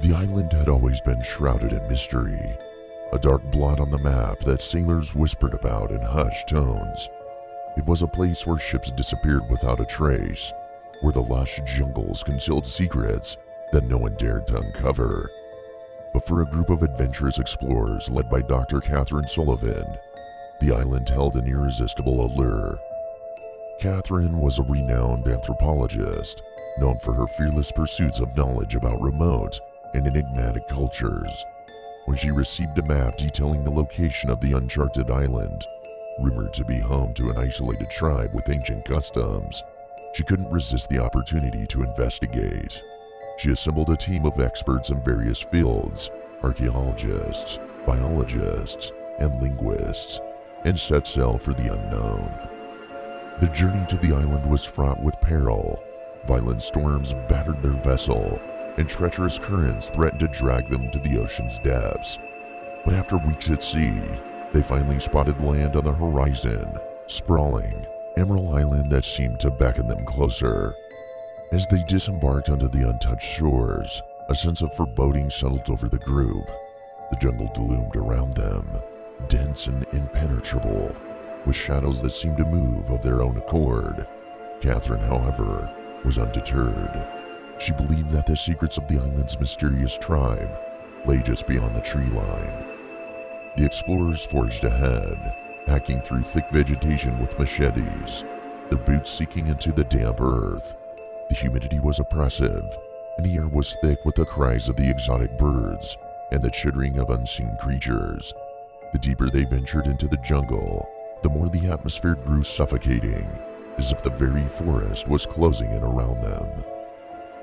The island had always been shrouded in mystery, a dark blot on the map that sailors whispered about in hushed tones. It was a place where ships disappeared without a trace, where the lush jungles concealed secrets that no one dared to uncover. But for a group of adventurous explorers led by Dr. Catherine Sullivan, the island held an irresistible allure. Catherine was a renowned anthropologist, known for her fearless pursuits of knowledge about remote and enigmatic cultures. When she received a map detailing the location of the uncharted island, rumored to be home to an isolated tribe with ancient customs, she couldn't resist the opportunity to investigate. She assembled a team of experts in various fields, archaeologists, biologists, and linguists, and set sail for the unknown. The journey to the island was fraught with peril. Violent storms battered their vessel, and treacherous currents threatened to drag them to the ocean's depths. But after weeks at sea, they finally spotted land on the horizon, sprawling, Emerald Island that seemed to beckon them closer. As they disembarked onto the untouched shores, a sense of foreboding settled over the group. The jungle loomed around them, dense and impenetrable, with shadows that seemed to move of their own accord. Catherine, however, was undeterred. She believed that the secrets of the island's mysterious tribe lay just beyond the tree line. The explorers forged ahead, hacking through thick vegetation with machetes, their boots sinking into the damp earth. The humidity was oppressive, and the air was thick with the cries of the exotic birds and the chittering of unseen creatures. The deeper they ventured into the jungle, the more the atmosphere grew suffocating, as if the very forest was closing in around them.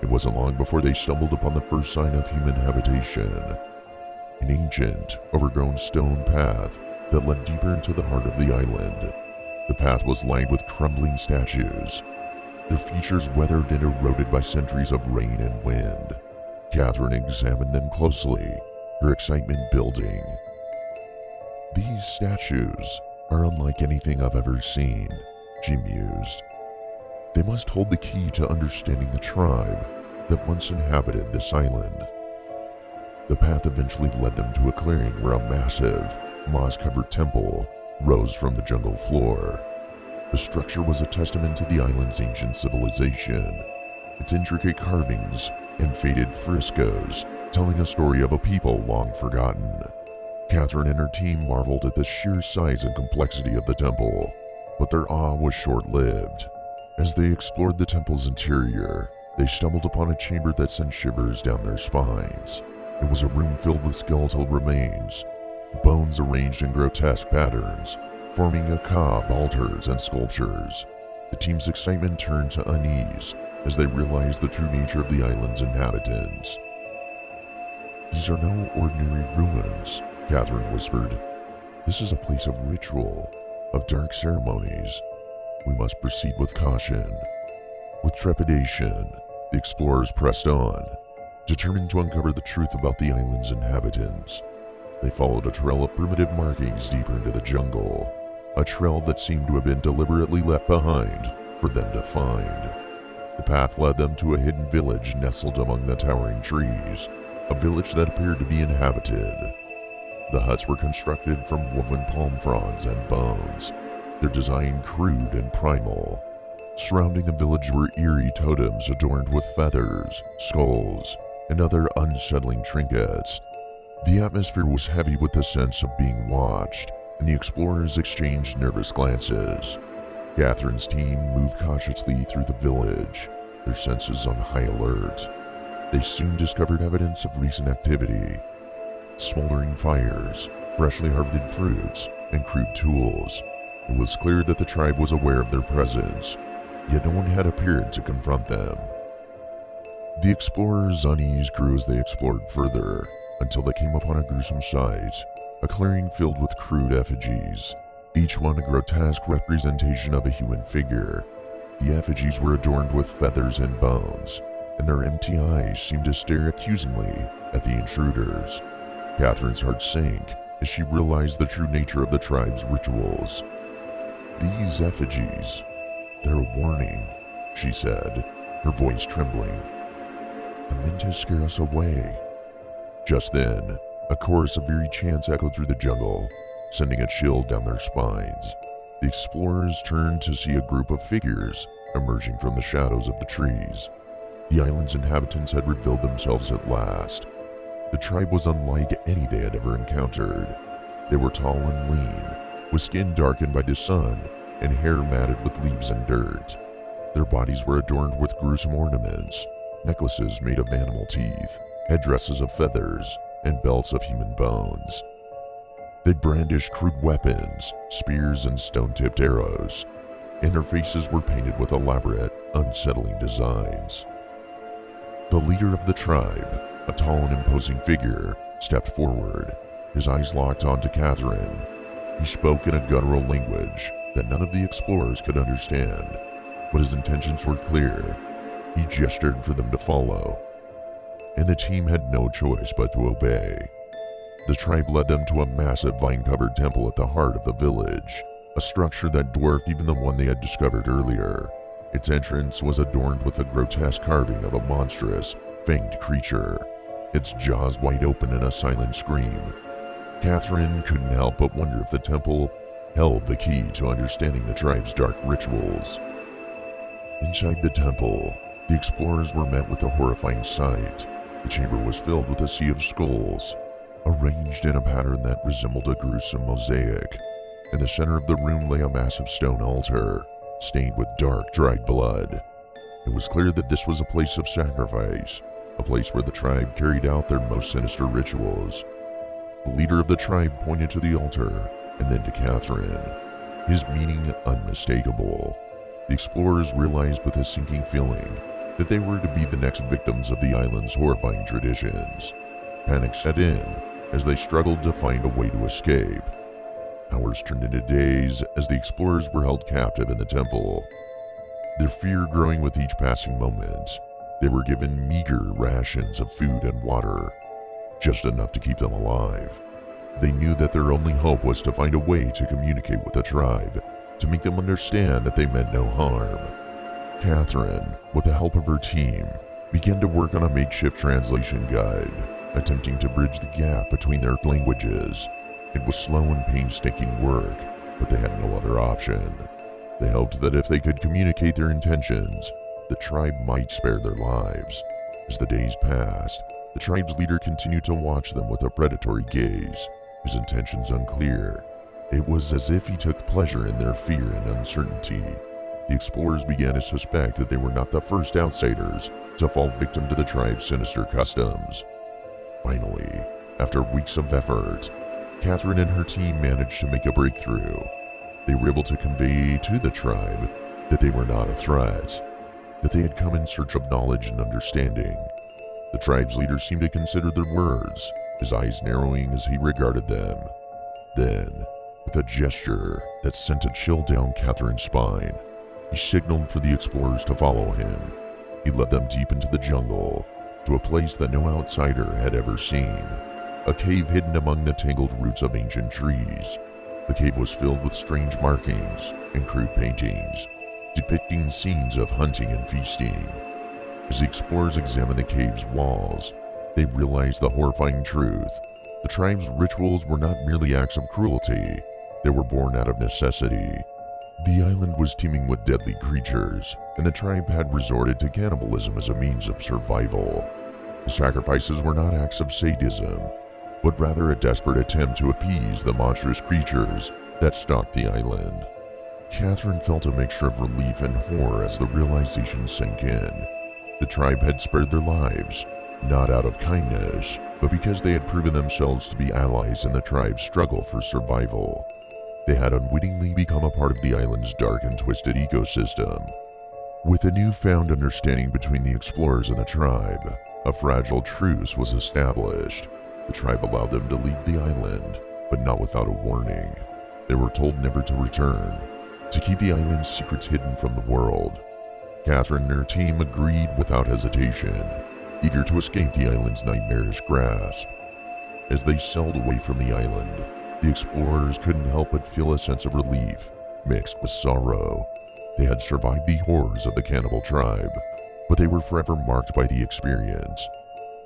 It wasn't long before they stumbled upon the first sign of human habitation, an ancient, overgrown stone path that led deeper into the heart of the island. The path was lined with crumbling statues, their features weathered and eroded by centuries of rain and wind. Catherine examined them closely, her excitement building. "These statues are unlike anything I've ever seen," she mused. "They must hold the key to understanding the tribe that once inhabited this island." The path eventually led them to a clearing where a massive, moss-covered temple rose from the jungle floor. The structure was a testament to the island's ancient civilization, its intricate carvings and faded frescoes telling a story of a people long forgotten. Catherine and her team marveled at the sheer size and complexity of the temple, but their awe was short-lived. As they explored the temple's interior, they stumbled upon a chamber that sent shivers down their spines. It was a room filled with skeletal remains, bones arranged in grotesque patterns, forming macabre altars and sculptures. The team's excitement turned to unease as they realized the true nature of the island's inhabitants. "These are no ordinary ruins," Catherine whispered. "This is a place of ritual, of dark ceremonies. We must proceed with caution." With trepidation, the explorers pressed on, determined to uncover the truth about the island's inhabitants. They followed a trail of primitive markings deeper into the jungle, a trail that seemed to have been deliberately left behind for them to find. The path led them to a hidden village nestled among the towering trees, a village that appeared to be inhabited. The huts were constructed from woven palm fronds and bones, their design crude and primal. Surrounding the village were eerie totems adorned with feathers, skulls, and other unsettling trinkets. The atmosphere was heavy with the sense of being watched, and the explorers exchanged nervous glances. Catherine's team moved cautiously through the village, their senses on high alert. They soon discovered evidence of recent activity: smoldering fires, freshly harvested fruits, and crude tools. It was clear that the tribe was aware of their presence, yet no one had appeared to confront them. The explorers' unease grew as they explored further, until they came upon a gruesome sight, a clearing filled with crude effigies, each one a grotesque representation of a human figure. The effigies were adorned with feathers and bones, and their empty eyes seemed to stare accusingly at the intruders. Catherine's heart sank as she realized the true nature of the tribe's rituals. "These effigies, they're a warning," she said, her voice trembling. "They're meant to scare us away, Just then, a chorus of eerie chants echoed through the jungle, sending a chill down their spines. The explorers turned to see a group of figures emerging from the shadows of the trees. The island's inhabitants had revealed themselves at last. The tribe was unlike any they had ever encountered. They were tall and lean, with skin darkened by the sun and hair matted with leaves and dirt. Their bodies were adorned with gruesome ornaments, necklaces made of animal teeth, headdresses of feathers, and belts of human bones. They brandished crude weapons, spears and stone-tipped arrows, and their faces were painted with elaborate, unsettling designs. The leader of the tribe, a tall and imposing figure, stepped forward, his eyes locked onto Catherine. He spoke in a guttural language that none of the explorers could understand, but his intentions were clear. He gestured for them to follow, and the team had no choice but to obey. The tribe led them to a massive vine-covered temple at the heart of the village, a structure that dwarfed even the one they had discovered earlier. Its entrance was adorned with a grotesque carving of a monstrous, fanged creature, its jaws wide open in a silent scream. Catherine couldn't help but wonder if the temple held the key to understanding the tribe's dark rituals. Inside the temple, the explorers were met with a horrifying sight. The chamber was filled with a sea of skulls, arranged in a pattern that resembled a gruesome mosaic. In the center of the room lay a massive stone altar, stained with dark, dried blood. It was clear that this was a place of sacrifice, a place where the tribe carried out their most sinister rituals. The leader of the tribe pointed to the altar, and then to Catherine, his meaning unmistakable. The explorers realized with a sinking feeling that they were to be the next victims of the island's horrifying traditions. Panic set in as they struggled to find a way to escape. Hours turned into days as the explorers were held captive in the temple. Their fear growing with each passing moment, they were given meager rations of food and water, just enough to keep them alive. They knew that their only hope was to find a way to communicate with the tribe, to make them understand that they meant no harm. Catherine, with the help of her team, began to work on a makeshift translation guide, attempting to bridge the gap between their languages. It was slow and painstaking work, but they had no other option. They hoped that if they could communicate their intentions, the tribe might spare their lives. As the days passed, the tribe's leader continued to watch them with a predatory gaze, his intentions unclear. It was as if he took pleasure in their fear and uncertainty. The explorers began to suspect that they were not the first outsiders to fall victim to the tribe's sinister customs. Finally, after weeks of effort, Catherine and her team managed to make a breakthrough. They were able to convey to the tribe that they were not a threat, that they had come in search of knowledge and understanding. The tribe's leader seemed to consider their words, his eyes narrowing as he regarded them. Then, with a gesture that sent a chill down Catherine's spine, he signaled for the explorers to follow him. He led them deep into the jungle, to a place that no outsider had ever seen, a cave hidden among the tangled roots of ancient trees. The cave was filled with strange markings and crude paintings, depicting scenes of hunting and feasting. As the explorers examined the cave's walls, they realized the horrifying truth. The tribe's rituals were not merely acts of cruelty, they were born out of necessity. The island was teeming with deadly creatures, and the tribe had resorted to cannibalism as a means of survival. The sacrifices were not acts of sadism, but rather a desperate attempt to appease the monstrous creatures that stalked the island. Catherine felt a mixture of relief and horror as the realization sank in. The tribe had spared their lives, not out of kindness, but because they had proven themselves to be allies in the tribe's struggle for survival. They had unwittingly become a part of the island's dark and twisted ecosystem. With a newfound understanding between the explorers and the tribe, a fragile truce was established. The tribe allowed them to leave the island, but not without a warning. They were told never to return, to keep the island's secrets hidden from the world. Catherine and her team agreed without hesitation, eager to escape the island's nightmarish grasp. As they sailed away from the island, the explorers couldn't help but feel a sense of relief, mixed with sorrow. They had survived the horrors of the cannibal tribe, but they were forever marked by the experience.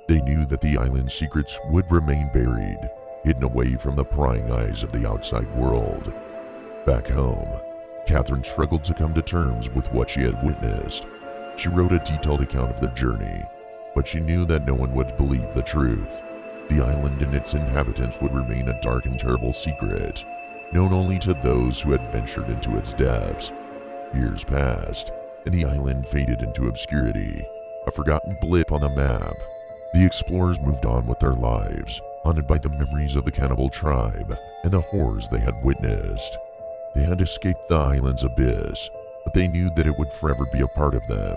They knew that the island's secrets would remain buried, hidden away from the prying eyes of the outside world. Back home, Catherine struggled to come to terms with what she had witnessed. She wrote a detailed account of their journey, but she knew that no one would believe the truth. The island and its inhabitants would remain a dark and terrible secret, known only to those who had ventured into its depths. Years passed, and the island faded into obscurity, a forgotten blip on the map. The explorers moved on with their lives, haunted by the memories of the cannibal tribe and the horrors they had witnessed. They had escaped the island's abyss, but they knew that it would forever be a part of them,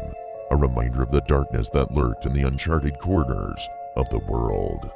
a reminder of the darkness that lurked in the uncharted corners of the world.